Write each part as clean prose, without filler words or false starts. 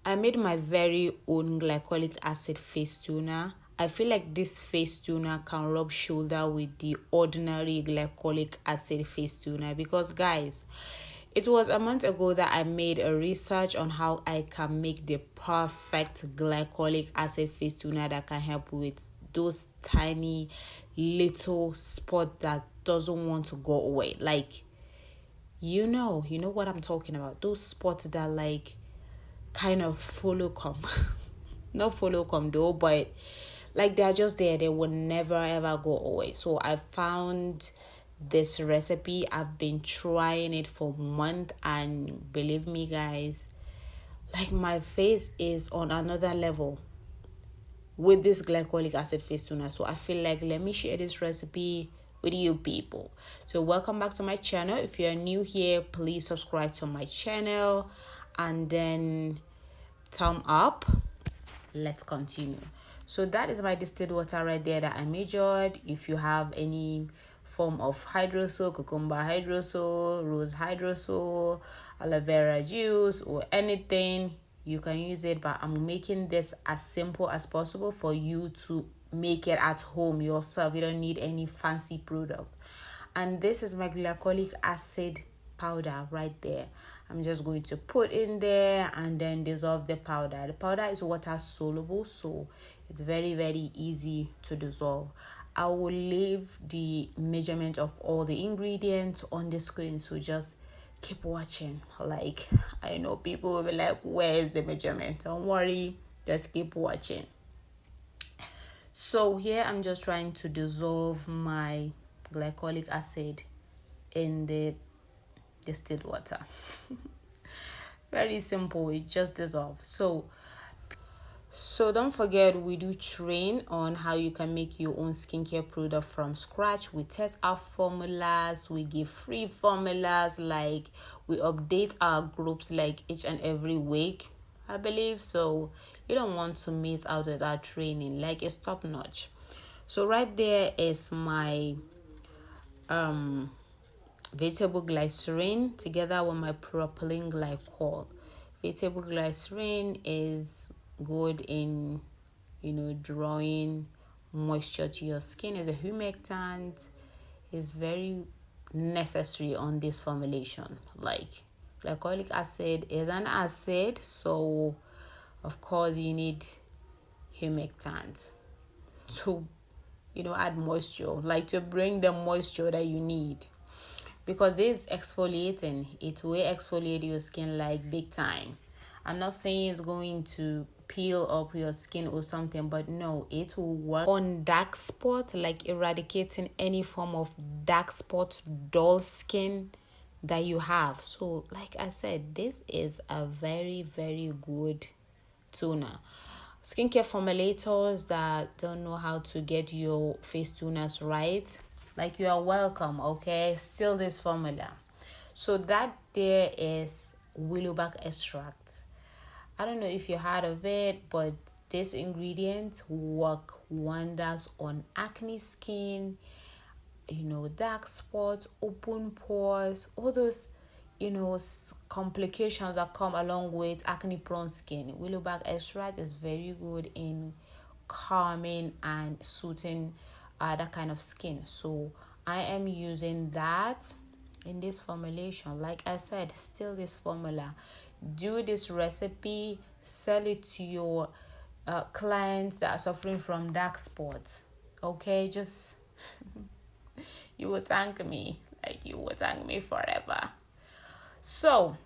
I made my very own glycolic acid face toner. I feel like this face toner can rub shoulder with the ordinary glycolic acid face toner because, guys, it was a month ago that I made a research on how I can make the perfect glycolic acid face toner that can help with those tiny little spots that doesn't want to go away. Like, you know what I'm talking about. Those spots that like kind of follow come. Not follow come though, but like they're just there. They will never ever go away. So I found this recipe. I've been trying it for months, and believe me guys, like my face is on another level with this glycolic acid face toner. So I feel like let me share this recipe with you people. So welcome back to my channel. If you're new here, please subscribe to my channel and then thumb up. Let's continue. So that is my distilled water right there that I measured. If you have any form of hydrosol, cucumber hydrosol, rose hydrosol, aloe vera juice, or anything, you can use it. But I'm making this as simple as possible for you to make it at home yourself. You don't need any fancy product. And this is my glycolic acid powder right there. I'm just going to put in there and then dissolve the powder. The powder is water soluble, so it's very, very easy to dissolve. I will leave the measurement of all the ingredients on the screen, so just keep watching. Like, I know people will be like, where is the measurement? Don't worry, just keep watching. So here I'm just trying to dissolve my glycolic acid in the distilled water. Very simple, it just dissolves. So don't forget, we do train on how you can make your own skincare product from scratch. We test our formulas, we give free formulas, like we update our groups like each and every week, I believe. So you don't want to miss out on our training, like it's top notch. So right there is my vegetable glycerin together with my propylene glycol. Vegetable glycerin is good in, drawing moisture to your skin. It's a humectant. It's very necessary on this formulation. Like, glycolic acid is an acid, so of course you need humectant to, add moisture, like to bring the moisture that you need. Because this exfoliating, it will exfoliate your skin like big time. I'm not saying it's going to peel up your skin or something, but no, it will work on dark spot, like eradicating any form of dark spot, dull skin that you have. So like I said, this is a very, very good toner. Skincare formulators that don't know how to get your face toners right, like, you are welcome, okay? Still this formula. So that there is willowback extract. I don't know if you heard of it, but this ingredient work wonders on acne skin, dark spots, open pores, all those, complications that come along with acne prone skin. Willowback extract is very good in calming and soothing that kind of skin. So I am using that in this formulation. Like I said, still this formula. Do this recipe, sell it to your clients that are suffering from dark spots. Okay, just you will thank me. Like, you will thank me forever. So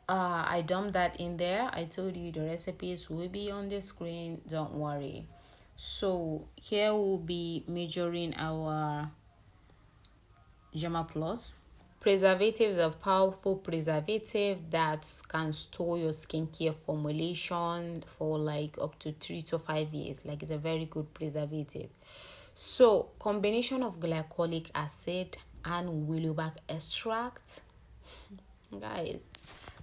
I dumped that in there. I told you the recipes will be on the screen, don't worry. So here we'll be measuring our Germa Plus. Preservative is a powerful preservative that can store your skincare formulation for like up to 3 to 5 years. Like, it's a very good preservative. So combination of glycolic acid and willowback extract. Guys,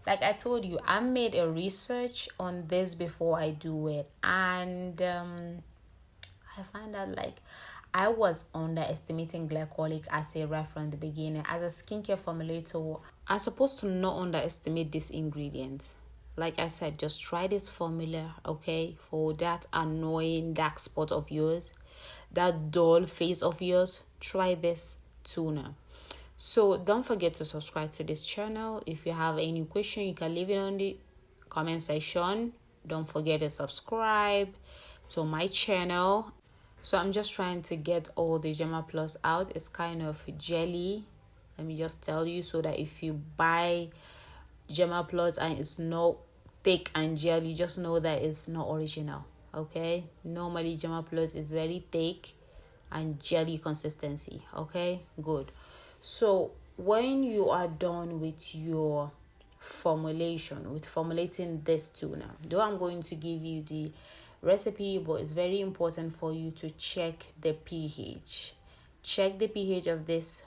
like I told you, I made a research on this before I do it, and I find out like I was underestimating glycolic acid right from the beginning. As a skincare formulator, I'm supposed to not underestimate these ingredients. like I said, just try this formula, okay, for that annoying dark spot of yours, that dull face of yours. Try this toner. So don't forget to subscribe to this channel. If you have any question, you can leave it on the comment section. Don't forget to subscribe to my channel. So I'm just trying to get all the Gemma Plus out. It's kind of jelly, let me just tell you, so that if you buy Gemma Plus and it's not thick and jelly, just know that it's not original, okay? Normally Gemma Plus is very thick and jelly consistency, okay? Good. So when you are done with your formulating this toner, though I'm going to give you the recipe, but it's very important for you to check the pH. Check the pH of this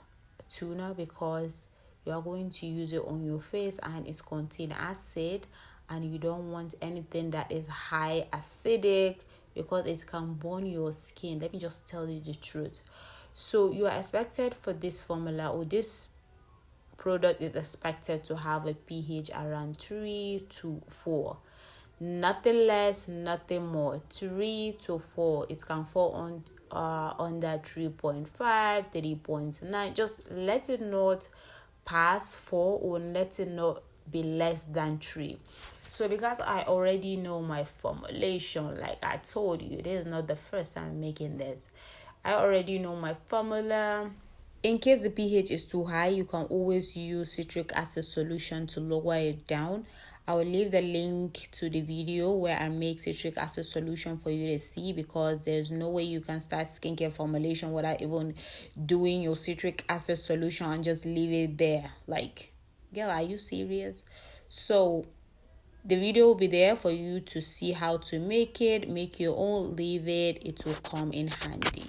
toner, because you are going to use it on your face and it contains acid, and you don't want anything that is high acidic, because it can burn your skin. Let me just tell you the truth. So you are expected for this formula, or this product is expected to have a pH around 3 to 4. Nothing less, nothing more. 3 to 4. It can fall on under 3.5, 3.9. Just let it not pass 4, or let it not be less than 3. So because I already know my formulation, like I told you, this is not the first time I'm making this. I already know my formula. In case the pH is too high, you can always use citric acid solution to lower it down. I will leave the link to the video where I make citric acid solution for you to see, because there's no way you can start skincare formulation without even doing your citric acid solution and just leave it there. Like, girl, are you serious? So the video will be there for you to see how to make it. Make your own, leave it. It will come in handy.